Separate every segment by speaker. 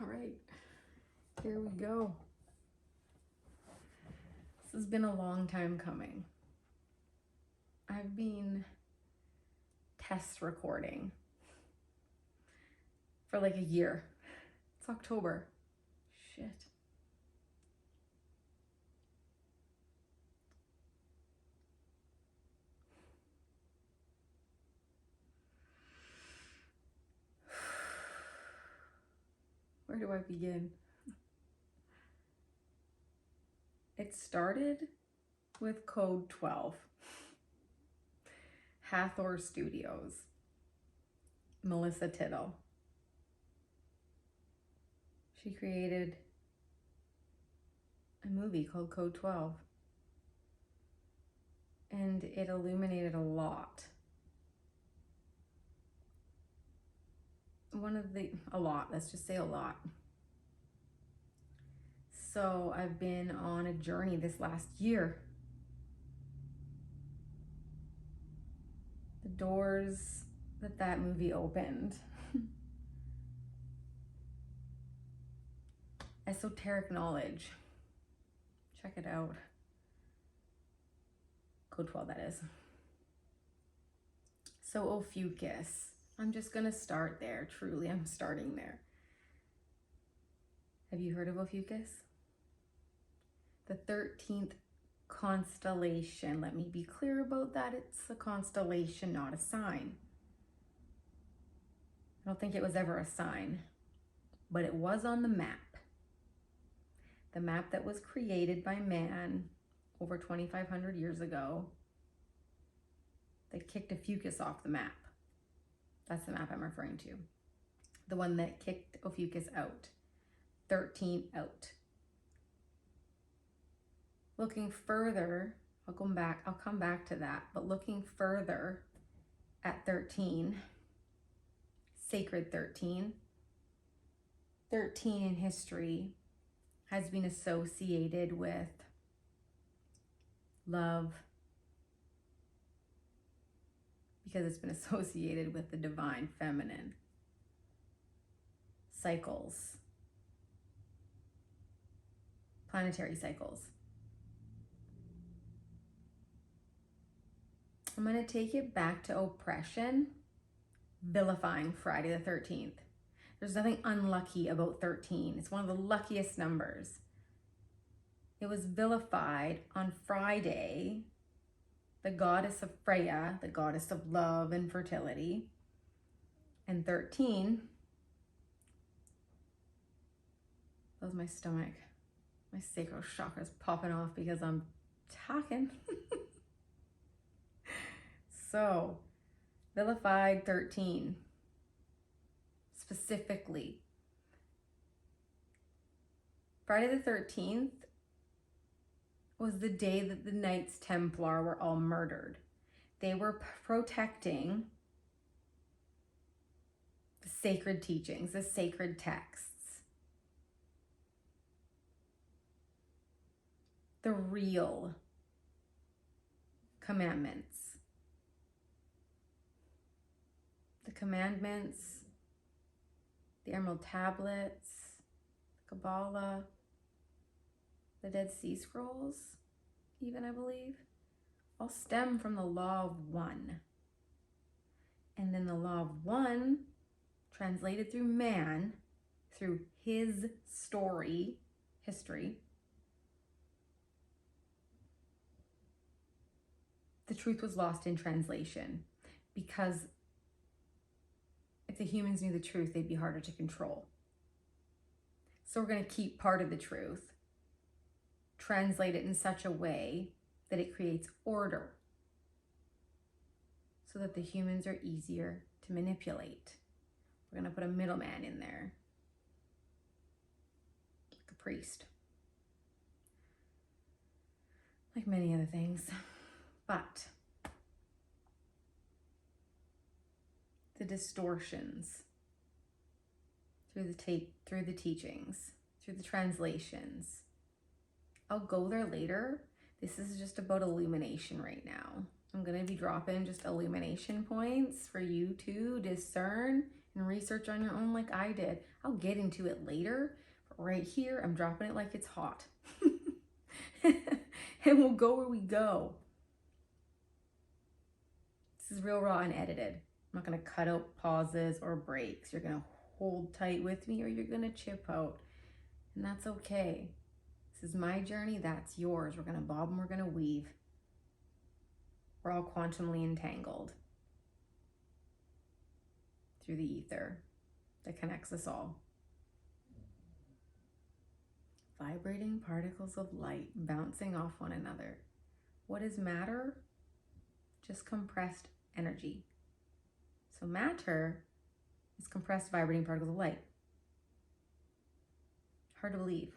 Speaker 1: All right, here we go. This has been a long time coming. I've been test recording for like a year. It's October. Shit. Where do I begin? It started with Code 12. Hathor Studios. Melissa Tittle. She created a movie called Code 12. And it illuminated a lot. Let's just say a lot. So I've been on a journey this last year. The doors that movie opened. Esoteric knowledge. Check it out. Code 12, that is. So Ophiuchus. I'm just gonna start there. Truly, I'm starting there. Have you heard of Ophiuchus? The 13th constellation. Let me be clear about that. It's a constellation, not a sign. I don't think it was ever a sign, but it was on the map. The map that was created by man over 2,500 years ago. They kicked Ophiuchus off the map. That's the map I'm referring to. The one that kicked Ophiuchus out. 13 out. Looking further, I'll come back to that, but looking further at 13, sacred 13. 13 in history has been associated with love, because it's been associated with the divine feminine. Cycles. Planetary cycles. I'm going to take it back to oppression, vilifying Friday the 13th. There's nothing unlucky about 13. It's one of the luckiest numbers. It was vilified on Friday, the goddess of Freya, the goddess of love and fertility. And 13, that was my stomach. My sacral chakra is popping off because I'm talking. So, vilified 13, specifically. Friday the 13th was the day that the Knights Templar were all murdered. They were protecting the sacred teachings, the sacred texts. The real commandments. The commandments, the Emerald Tablets, the Kabbalah, the Dead Sea Scrolls, even I believe, all stem from the law of one. And then the law of one, translated through man, through his story, history, the truth was lost in translation, because if the humans knew the truth, they'd be harder to control. So we're going to keep part of the truth, translate it in such a way that it creates order, so that the humans are easier to manipulate. We're going to put a middleman in there, like a priest, like many other things. But the distortions through the teachings, through the translations. I'll go there later. This is just about illumination right now. I'm going to be dropping just illumination points for you to discern and research on your own like I did. I'll get into it later. But right here, I'm dropping it like it's hot. And we'll go where we go. This is real raw and edited. I'm not going to cut out pauses or breaks. You're going to hold tight with me or you're going to chip out. And that's okay. This is my journey. That's yours. We're going to bob and we're going to weave. We're all quantumly entangled through the ether that connects us all. Vibrating particles of light bouncing off one another. What is matter? Just compressed energy. So matter is compressed vibrating particles of light. Hard to believe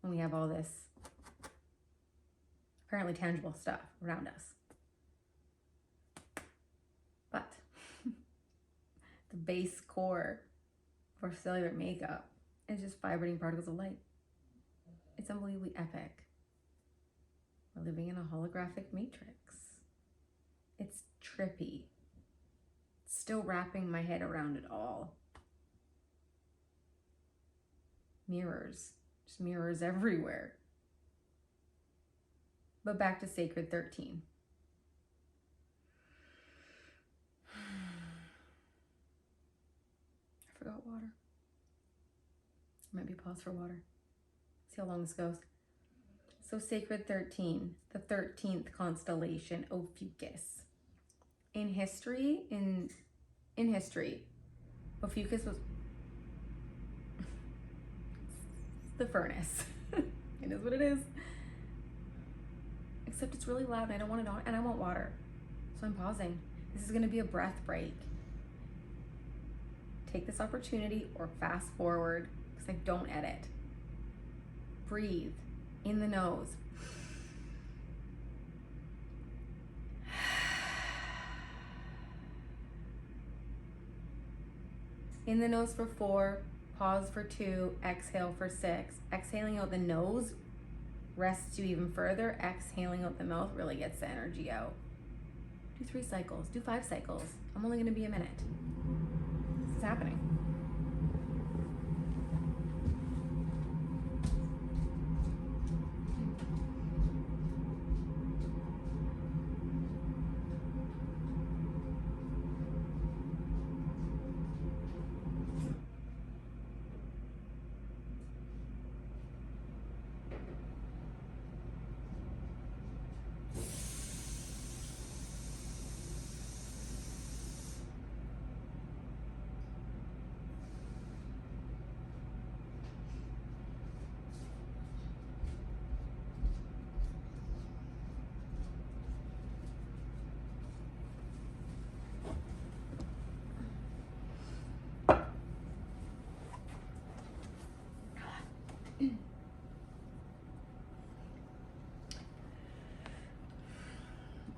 Speaker 1: when we have all this apparently tangible stuff around us. But the base core for cellular makeup is just vibrating particles of light. It's unbelievably epic. We're living in a holographic matrix. It's trippy. Still wrapping my head around it all. Mirrors. Just mirrors everywhere. But back to Sacred 13. I forgot water. Might be pause for water. See how long this goes. So Sacred 13, the 13th constellation, Ophiuchus. In history, Ophiuchus was the furnace. It is what it is. Except it's really loud and I don't want it on, and I want water. So I'm pausing. This is gonna be a breath break. Take this opportunity or fast forward because I don't edit. Breathe in the nose. In the nose for 4, pause for 2, exhale for 6. Exhaling out the nose rests you even further. Exhaling out the mouth really gets the energy out. Do 3 cycles, do 5 cycles. I'm only gonna be a minute. This is happening.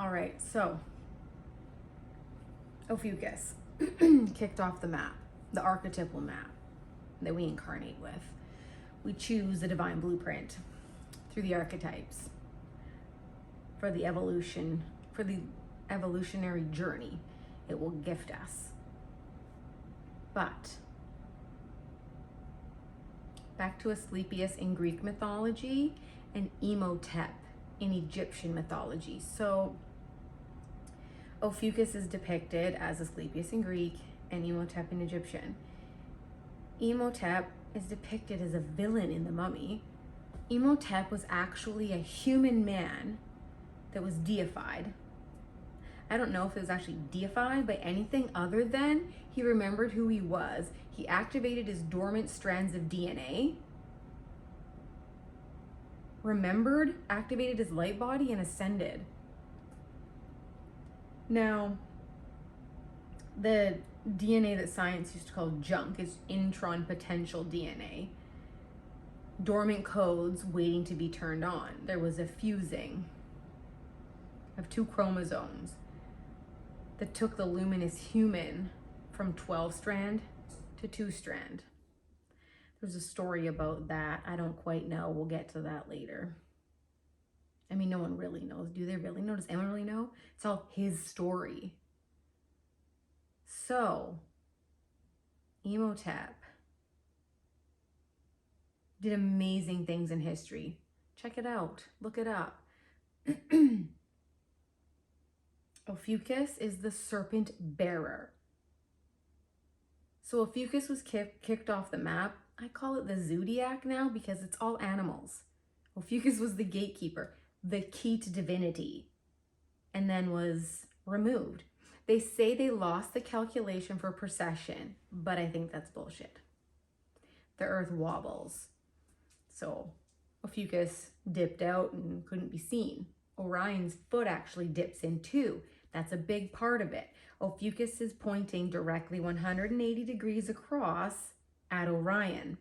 Speaker 1: All right, so Ophiuchus kicked off the map, the archetypal map that we incarnate with. We choose the divine blueprint through the archetypes for the evolution, for the evolutionary journey it will gift us. But back to Asclepius in Greek mythology and Imhotep in Egyptian mythology. So Ophiuchus is depicted as Asclepius in Greek and Imhotep in Egyptian. Imhotep is depicted as a villain in The Mummy. Imhotep was actually a human man that was deified. I don't know if it was actually deified by anything other than he remembered who he was. He activated his dormant strands of DNA, remembered, activated his light body, and ascended. Now, the DNA that science used to call junk is intron potential DNA. Dormant codes waiting to be turned on. There was a fusing of 2 chromosomes that took the luminous human from 12 strand to 2 strand. There's a story about that. I don't quite know. We'll get to that later. I mean, no one really knows. Do they really know? Does anyone really know? It's all his story. So, Imhotep did amazing things in history. Check it out. Look it up. Ophiuchus is the serpent bearer. So Ophiuchus was kicked off the map. I call it the zodiac now because it's all animals. Ophiuchus was the gatekeeper, the key to divinity, and then was removed. They say they lost the calculation for precession, but I think that's bullshit. The earth wobbles. So Ophiuchus dipped out and couldn't be seen. Orion's foot actually dips in too. That's a big part of it. Ophiuchus is pointing directly 180 degrees across at Orion.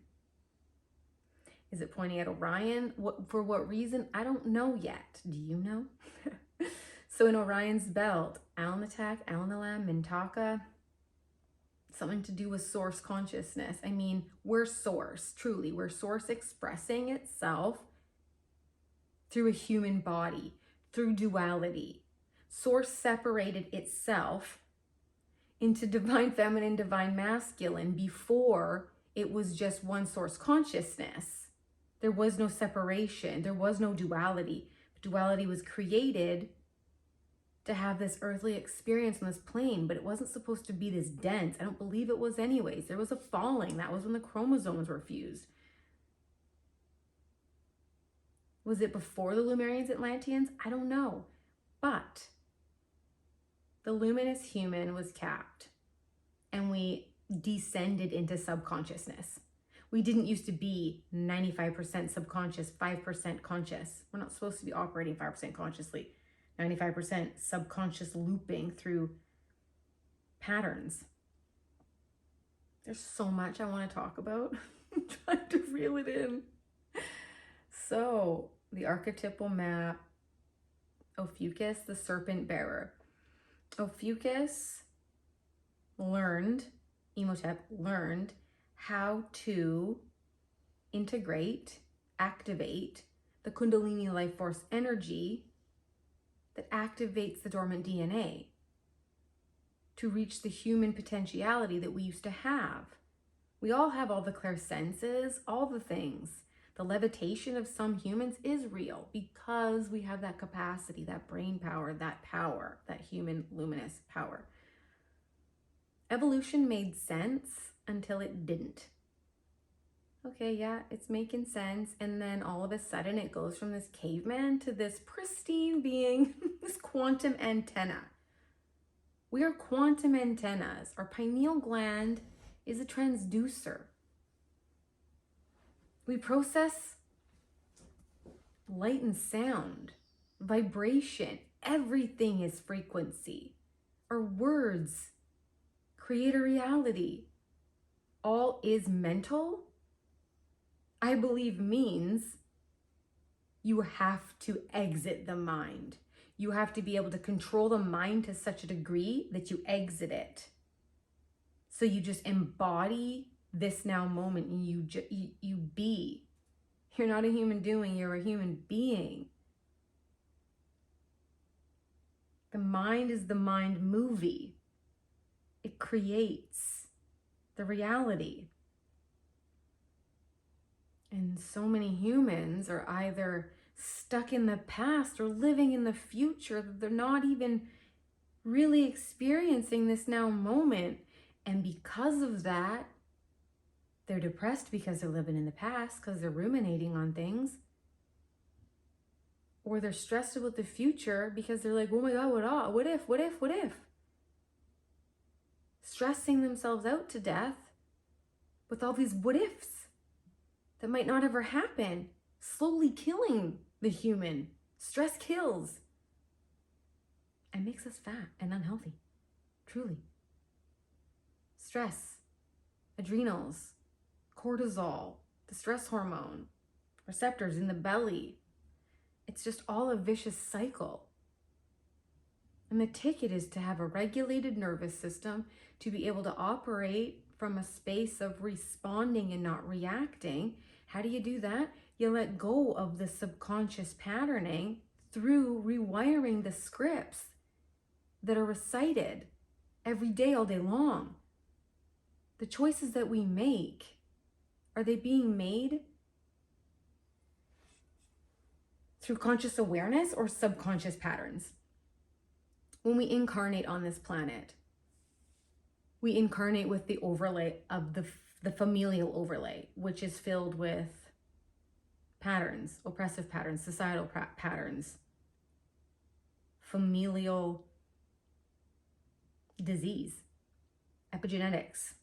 Speaker 1: Is it pointing at Orion? For what reason? I don't know yet. Do you know? So in Orion's belt, Alnitak, Alnilam, Mintaka, something to do with source consciousness. I mean, we're source, truly. We're source expressing itself through a human body, through duality. Source separated itself into divine feminine, divine masculine before it was just one source consciousness. There was no separation. There was no duality. Duality was created to have this earthly experience on this plane, but it wasn't supposed to be this dense. I don't believe it was anyways. There was a falling. That was when the chromosomes were fused. Was it before the Lemurians, Atlanteans? I don't know. But the luminous human was capped and we descended into subconsciousness. We didn't used to be 95% subconscious, 5% conscious. We're not supposed to be operating 5% consciously. 95% subconscious looping through patterns. There's so much I want to talk about. I'm trying to reel it in. So, the archetypal map, Ophiuchus, the serpent bearer. Ophiuchus learned, Imhotep learned how to integrate, activate the Kundalini life force energy that activates the dormant DNA to reach the human potentiality that we used to have. We all have all the clairsenses, all the things. The levitation of some humans is real because we have that capacity, that brain power, that human luminous power. Evolution made sense until it didn't. Okay, yeah, it's making sense. And then all of a sudden it goes from this caveman to this pristine being, this quantum antenna. We are quantum antennas. Our pineal gland is a transducer. We process light and sound, vibration. Everything is frequency. Our words create a reality. All is mental, I believe, means you have to exit the mind. You have to be able to control the mind to such a degree that you exit it. So you just embody this now moment and you be. You're not a human doing, you're a human being. The mind is the mind movie. It creates the reality. And so many humans are either stuck in the past or living in the future, that they're not even really experiencing this now moment. And because of that, they're depressed because they're living in the past, because they're ruminating on things. Or they're stressed about the future because they're like, oh my God, what if? Stressing themselves out to death with all these what ifs that might not ever happen, slowly killing the human. Stress kills and makes us fat and unhealthy, truly. Stress, adrenals, cortisol, the stress hormone, receptors in the belly. It's just all a vicious cycle. And the ticket is to have a regulated nervous system, to be able to operate from a space of responding and not reacting. How do you do that? You let go of the subconscious patterning through rewiring the scripts that are recited every day, all day long. The choices that we make, are they being made through conscious awareness or subconscious patterns. When we incarnate on this planet, we incarnate with the overlay of the familial overlay, which is filled with patterns, oppressive patterns, societal patterns, familial disease. Epigenetics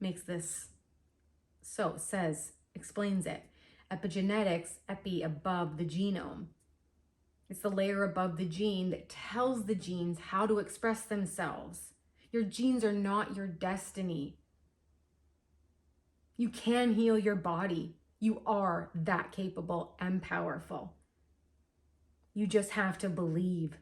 Speaker 1: makes this so, says, explains it. Epigenetics, epi, above the genome. It's the layer above the gene that tells the genes how to express themselves. Your genes are not your destiny. You can heal your body. You are that capable and powerful. You just have to believe.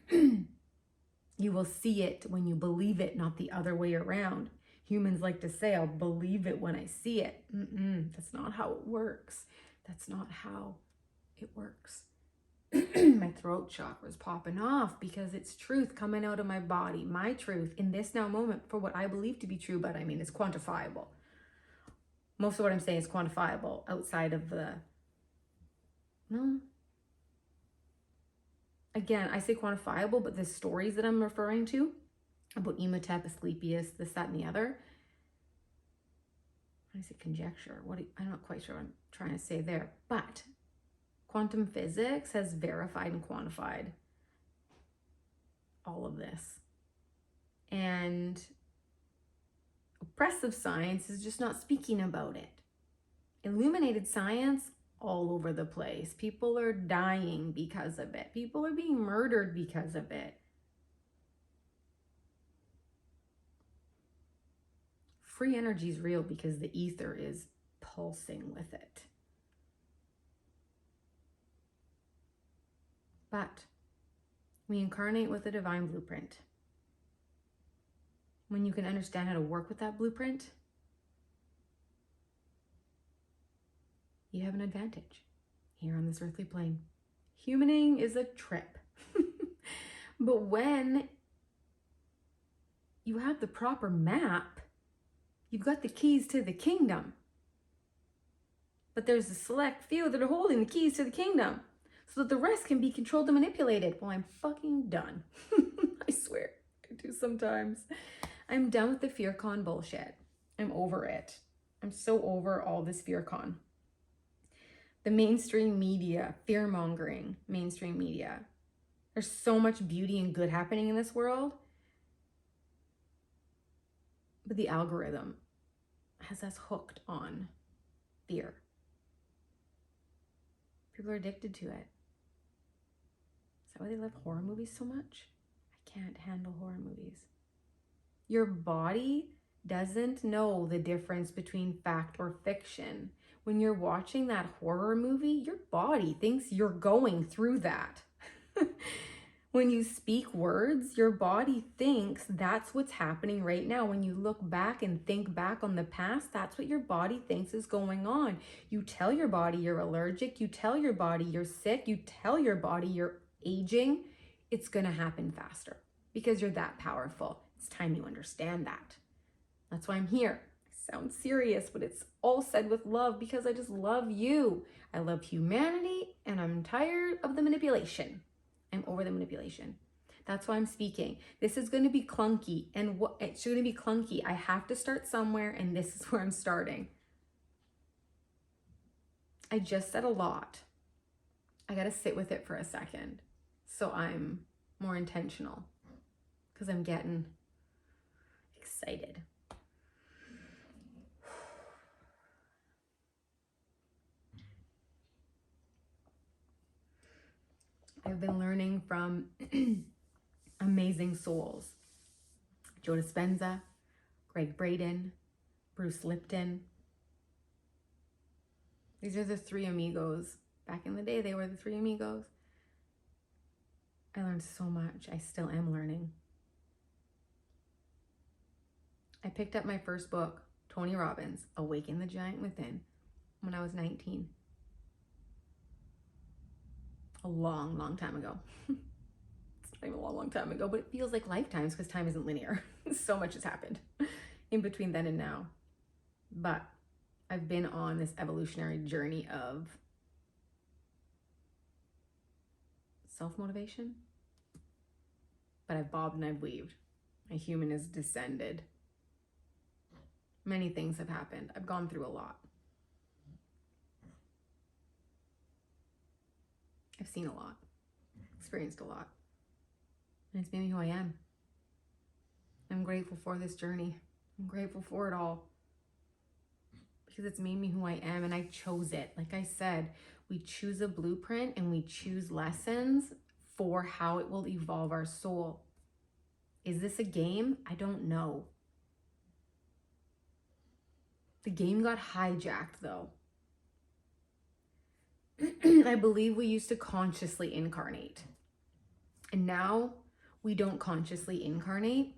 Speaker 1: You will see it when you believe it, not the other way around. Humans like to say, I'll believe it when I see it. That's not how it works. That's not how it works. My throat chakra is popping off because it's truth coming out of my body. My truth in this now moment for what I believe to be true, but I mean, it's quantifiable. Most of what I'm saying is quantifiable outside of the, no. Again, I say quantifiable, but the stories that I'm referring to about Imhotep, Asclepius, this, that, and the other, I say conjecture. I'm not quite sure what I'm trying to say there, but quantum physics has verified and quantified all of this. And oppressive science is just not speaking about it. Illuminated science, all over the place. People are dying because of it. People are being murdered because of it. Free energy is real because the ether is pulsing with it. But we incarnate with a divine blueprint. When you can understand how to work with that blueprint, you have an advantage here on this earthly plane. Humaning is a trip. But when you have the proper map, you've got the keys to the kingdom. But there's a select few that are holding the keys to the kingdom so that the rest can be controlled and manipulated. Well, I'm fucking done. I swear, I do sometimes. I'm done with the fear con bullshit. I'm over it. I'm so over all this fear con. The mainstream media, fear-mongering mainstream media. There's so much beauty and good happening in this world. But the algorithm has us hooked on fear. People are addicted to it. Is that why they love horror movies so much? I can't handle horror movies. Your body doesn't know the difference between fact or fiction. When you're watching that horror movie, your body thinks you're going through that. When you speak words, your body thinks that's what's happening right now. When you look back and think back on the past, that's what your body thinks is going on. You tell your body you're allergic. You tell your body you're sick. You tell your body you're aging. It's going to happen faster because you're that powerful. It's time you understand that. That's why I'm here. I sound serious, but it's all said with love because I just love you. I love humanity and I'm tired of the manipulation. I'm over the manipulation. That's why I'm speaking. This is going to be clunky, and it's going to be clunky. I have to start somewhere, and this is where I'm starting. I just said a lot. I got to sit with it for a second, so I'm more intentional because I'm getting excited. I've been learning from amazing souls. Joe Dispenza, Greg Braden, Bruce Lipton. These are the three amigos. Back in the day, they were the three amigos. I learned so much. I still am learning. I picked up my first book, Tony Robbins, Awaken the Giant Within, when I was 19. A long, long time ago. It's not even a long, long time ago, but it feels like lifetimes because time isn't linear. So much has happened in between then and now. But I've been on this evolutionary journey of self-motivation. But I've bobbed and I've weaved. My human has descended. Many things have happened. I've gone through a lot. I've seen a lot, experienced a lot. And it's made me who I am. I'm grateful for this journey. I'm grateful for it all. Because it's made me who I am, and I chose it. Like I said, we choose a blueprint and we choose lessons for how it will evolve our soul. Is this a game? I don't know. The game got hijacked though. I believe we used to consciously incarnate. And now we don't consciously incarnate.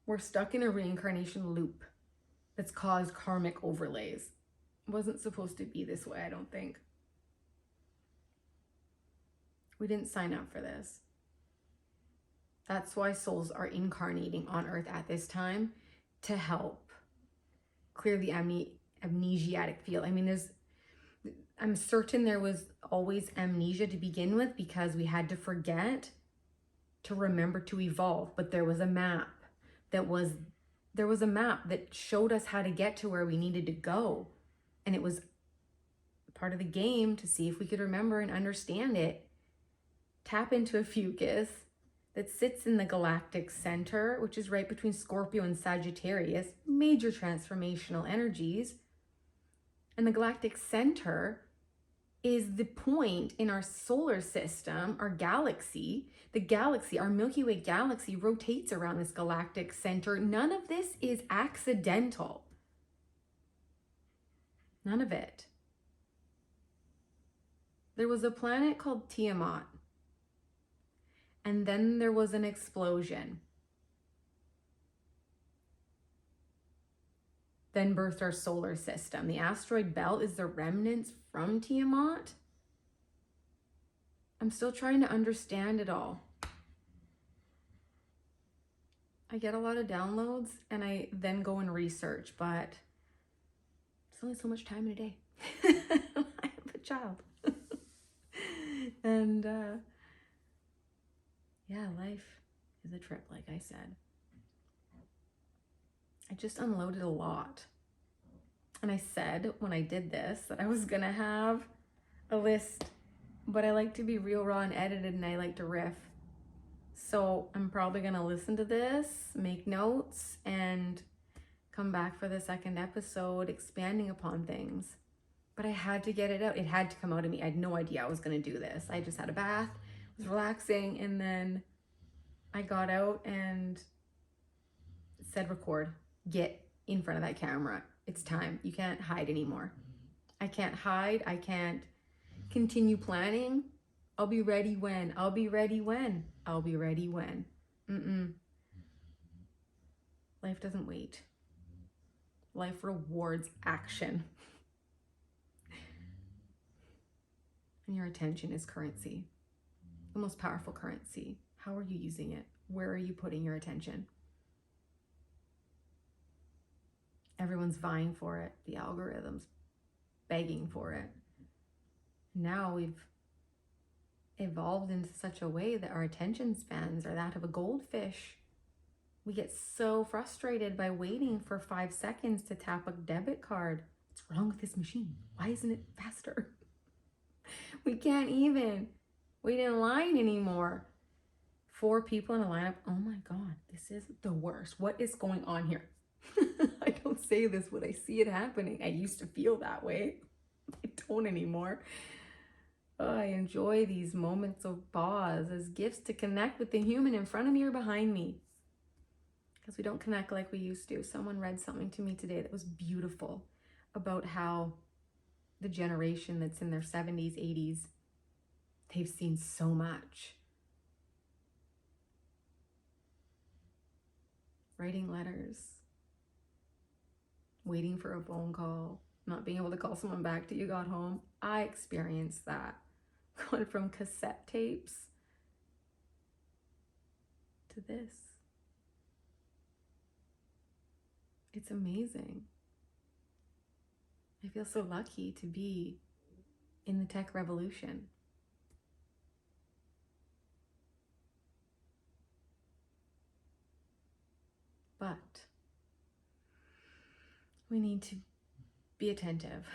Speaker 1: We're stuck in a reincarnation loop that's caused karmic overlays. It wasn't supposed to be this way, I don't think. We didn't sign up for this. That's why souls are incarnating on Earth at this time, to help clear the amnesiatic field. I mean, I'm certain there was always amnesia to begin with, because we had to forget to remember to evolve. But there was a map that showed us how to get to where we needed to go. And it was part of the game to see if we could remember and understand it. Tap into a fucus that sits in the galactic center, which is right between Scorpio and Sagittarius, major transformational energies. And the galactic center is the point in our solar system, our galaxy. The galaxy, our Milky Way galaxy, rotates around this galactic center. None of this is accidental. None of it. There was a planet called Tiamat. And then there was an explosion. Then birthed our solar system. The asteroid belt is the remnants from Tiamat. I'm still trying to understand it all. I get a lot of downloads and I then go and research, but it's only so much time in a day. I have a child. And yeah, life is a trip, like I said. I just unloaded a lot. And I said when I did this that I was gonna have a list, but I like to be real, raw, and edited, and I like to riff. So I'm probably gonna listen to this, make notes, and come back for the second episode expanding upon things. But I had to get it out. It had to come out of me. I had no idea I was gonna do this. I just had a bath, was relaxing, and then I got out and said record. Get in front of that camera. It's time. You can't hide anymore. I can't hide. I can't continue planning. I'll be ready when. I'll be ready when. I'll be ready when. Life doesn't wait. Life rewards action. And your attention is currency. The most powerful currency. How are you using it? Where are you putting your attention? Everyone's vying for it. The algorithm's begging for it. Now we've evolved into such a way that our attention spans are that of a goldfish. We get so frustrated by waiting for 5 seconds to tap a debit card. What's wrong with this machine? Why isn't it faster? We can't even wait in line anymore. 4 people in a lineup. Oh my God, this is the worst. What is going on here? I don't say this, but I see it happening. I used to feel that way. I don't anymore. Oh, I enjoy these moments of pause as gifts to connect with the human in front of me or behind me. Because we don't connect like we used to. Someone read something to me today that was beautiful about how the generation that's in their 70s, 80s, they've seen so much. Writing letters, waiting for a phone call, not being able to call someone back till you got home. I experienced that. Going from cassette tapes to this. It's amazing. I feel so lucky to be in the tech revolution. But we need to be attentive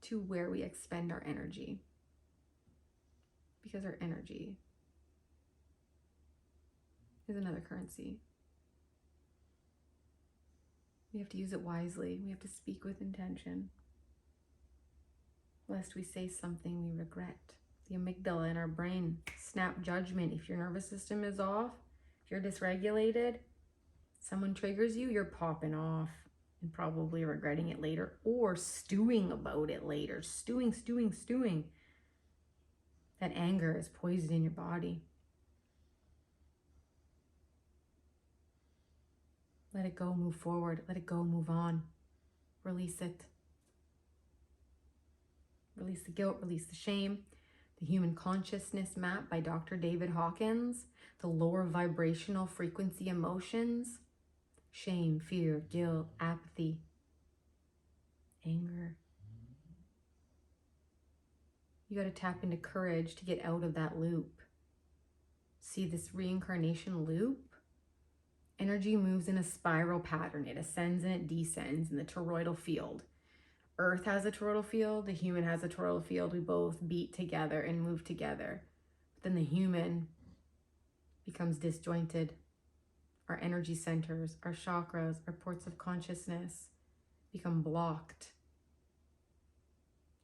Speaker 1: to where we expend our energy, because our energy is another currency. We have to use it wisely. We have to speak with intention, lest we say something we regret. The amygdala in our brain snap judgment. If your nervous system is off, if you're dysregulated, someone triggers you, you're popping off and probably regretting it later, or stewing about it later. Stewing. That anger is poison in your body. Let it go, move forward. Let it go, move on. Release it. Release the guilt, release the shame. The Human Consciousness Map by Dr. David Hawkins. The lower vibrational frequency emotions. Shame, fear, guilt, apathy, anger. You got to tap into courage to get out of that loop. See this reincarnation loop? Energy moves in a spiral pattern. It ascends and it descends in the toroidal field. Earth has a toroidal field. The human has a toroidal field. We both beat together and move together. But then the human becomes disjointed. Our energy centers, our chakras, our ports of consciousness become blocked.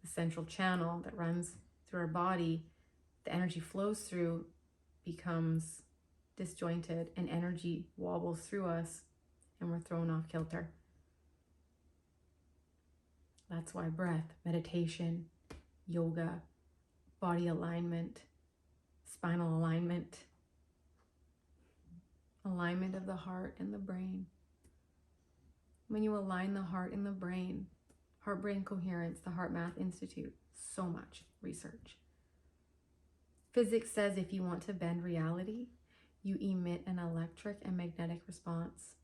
Speaker 1: The central channel that runs through our body, the energy flows through, becomes disjointed, and energy wobbles through us and we're thrown off kilter. That's why breath, meditation, yoga, body alignment, spinal alignment, alignment of the heart and the brain. When you align the heart and the brain, heart-brain coherence, the Heart Math Institute, so much research. Physics says if you want to bend reality, you emit an electric and magnetic response.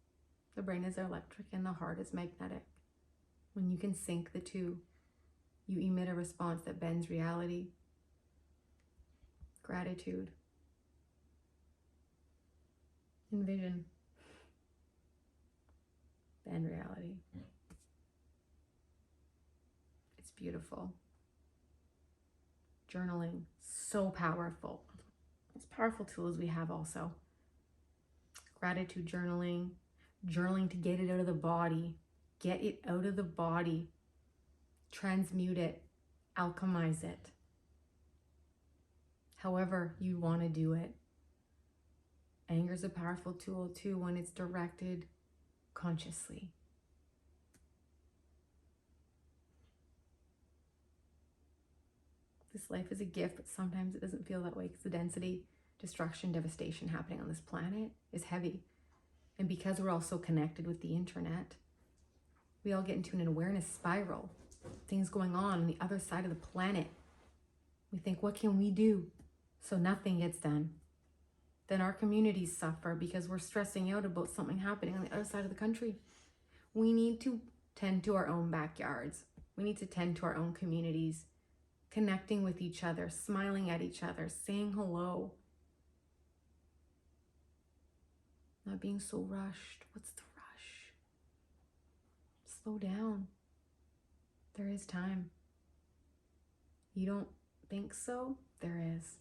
Speaker 1: The brain is electric and the heart is magnetic. When you can sync the two, you emit a response that bends reality. Gratitude. Envision. Bend reality. It's beautiful. Journaling, so powerful. Most powerful tools we have also. Gratitude journaling, journaling to get it out of the body. Get it out of the body. Transmute it, alchemize it. However you want to do it. Anger is a powerful tool too when it's directed consciously. This life is a gift, but sometimes it doesn't feel that way because the density, destruction, devastation happening on this planet is heavy. And because we're all so connected with the internet, we all get into an awareness spiral. Things going on the other side of the planet. We think, what can we do? So nothing gets done. Then our communities suffer because we're stressing out about something happening on the other side of the country. We need to tend to our own backyards. We need to tend to our own communities, connecting with each other, smiling at each other, saying hello. Not being so rushed. What's the rush? Slow down. There is time. You don't think so? There is.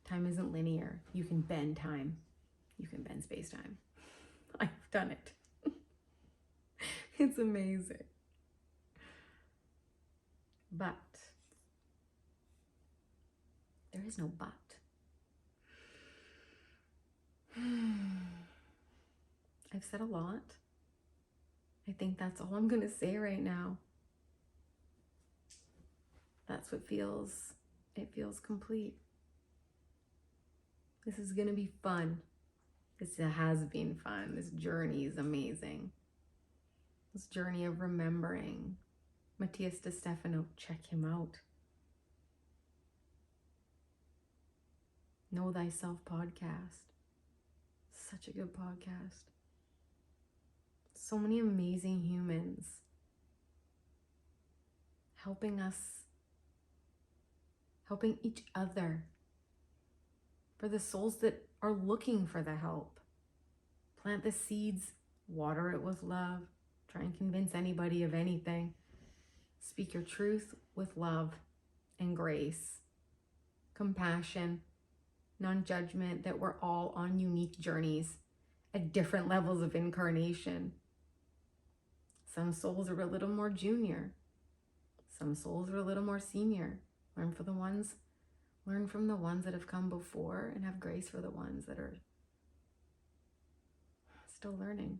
Speaker 1: Time isn't linear. You can bend time. You can bend space-time. I've done it. It's amazing. But there is no but. I've said a lot. I think that's all I'm going to say right now. That's what it feels complete. This is going to be fun. This has been fun. This journey is amazing. This journey of remembering. Matthias De Stefano, check him out. Know Thyself podcast. Such a good podcast. So many amazing humans helping us, helping each other. For the souls that are looking for the help, Plant the seeds, water it with love. Try and convince anybody of anything. Speak your truth with love and grace, compassion, non-judgment, that we're all on unique journeys at different levels of incarnation. Some souls are a little more junior. Some souls are a little more senior. Learn from the ones that have come before, and have grace for the ones that are still learning.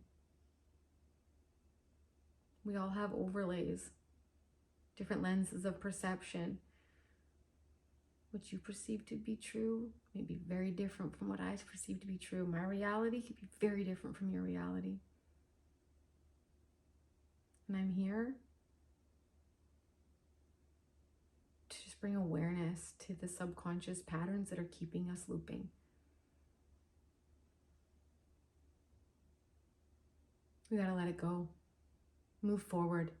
Speaker 1: We all have overlays, different lenses of perception. What you perceive to be true may be very different from what I perceive to be true. My reality could be very different from your reality. And I'm here to just bring awareness to the subconscious patterns that are keeping us looping. We gotta let it go. Move forward.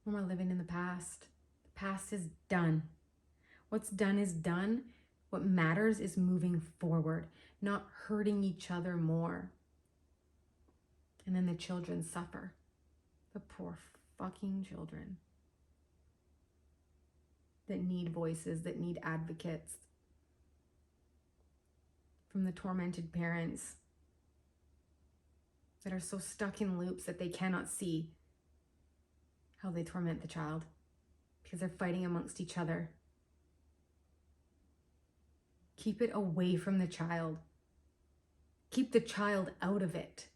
Speaker 1: No more living in the past. The past is done. What's done is done. What matters is moving forward, not hurting each other more. And then the children suffer. The poor fucking children that need voices, that need advocates. From the tormented parents that are so stuck in loops that they cannot see how they torment the child because they're fighting amongst each other. Keep it away from the child. Keep the child out of it.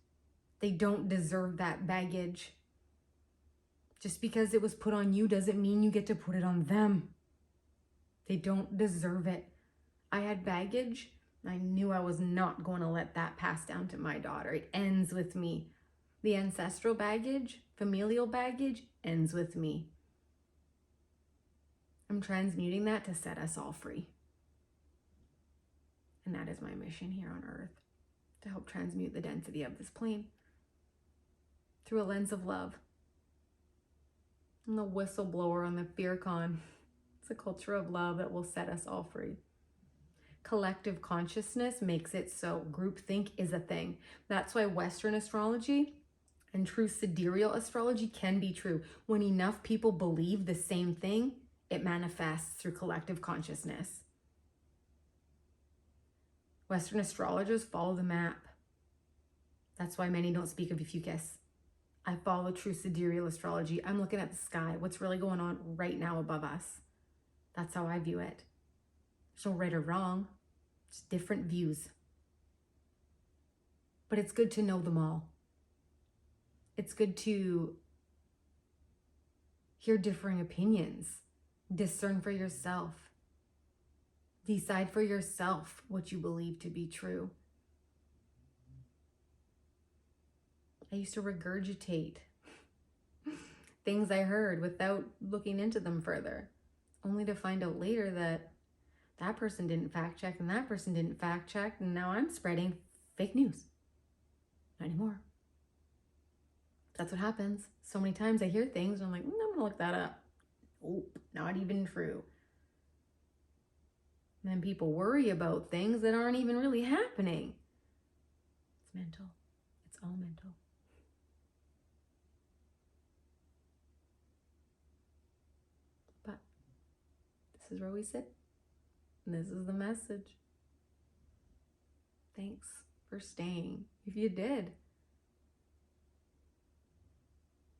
Speaker 1: They don't deserve that baggage. Just because it was put on you doesn't mean you get to put it on them. They don't deserve it. I had baggage. I knew I was not going to let that pass down to my daughter. It ends with me. The ancestral baggage, familial baggage, ends with me. I'm transmuting that to set us all free. And that is my mission here on Earth, to help transmute the density of this plane through a lens of love. I'm the whistleblower on the fear con. It's a culture of love that will set us all free. Collective consciousness makes it so. Groupthink is a thing. That's why Western astrology and true sidereal astrology can be true. When enough people believe the same thing, it manifests through collective consciousness. Western astrologers follow the map. That's why many don't speak of Fucus. I follow true sidereal astrology. I'm looking at the sky, what's really going on right now above us. That's how I view it. There's no right or wrong, just different views. But it's good to know them all. It's good to hear differing opinions, discern for yourself, decide for yourself what you believe to be true. I used to regurgitate things I heard without looking into them further, only to find out later that that person didn't fact check and that person didn't fact check, and now I'm spreading fake news. Not anymore. That's what happens. So many times I hear things and I'm like, I'm gonna look that up. Nope, not even true. And then people worry about things that aren't even really happening. It's mental. It's all mental. But this is where we sit. And this is the message. Thanks for staying, if you did.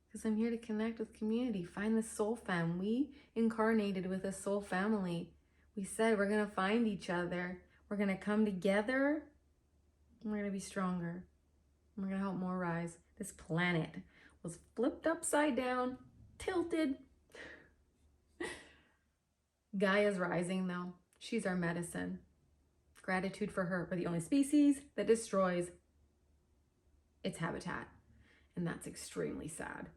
Speaker 1: Because I'm here to connect with community. Find the soul fam. We incarnated with a soul family. We said we're going to find each other. We're going to come together. And we're going to be stronger. And we're going to help more rise. This planet was flipped upside down, tilted. Gaia's rising though. She's our medicine. Gratitude for her. We're the only species that destroys its habitat. And that's extremely sad.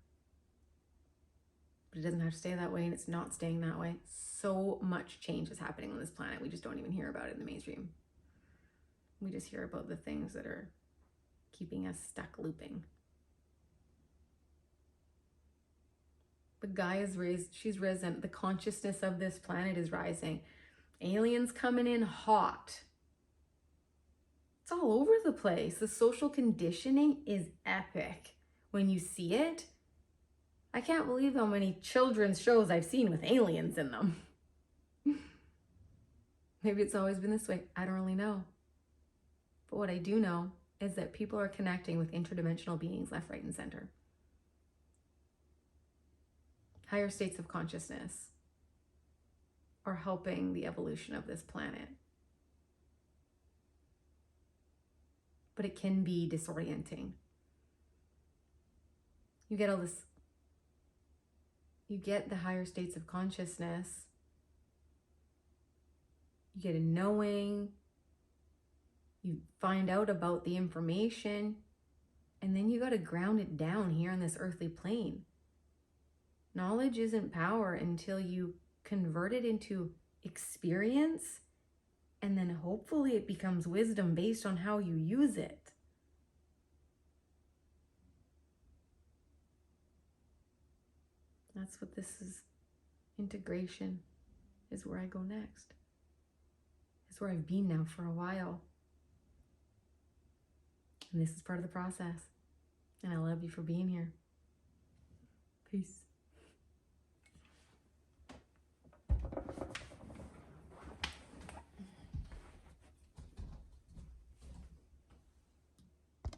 Speaker 1: But it doesn't have to stay that way, and it's not staying that way. So much change is happening on this planet. We just don't even hear about it in the mainstream. We just hear about the things that are keeping us stuck looping. But Gaia's raised, she's risen. The consciousness of this planet is rising. Aliens coming in hot. It's all over the place. The social conditioning is epic when you see it. I can't believe how many children's shows I've seen with aliens in them. Maybe it's always been this way. I don't really know. But what I do know is that people are connecting with interdimensional beings left, right, and center. Higher states of consciousness are helping the evolution of this planet. But it can be disorienting. You get all this, you get the higher states of consciousness, you get a knowing, you find out about the information, and then you got to ground it down here on this earthly plane. Knowledge isn't power until you convert it into experience, and then hopefully it becomes wisdom based on how you use it. That's what this is. Integration is where I go next. It's where I've been now for a while. And this is part of the process. And I love you for being here. Peace.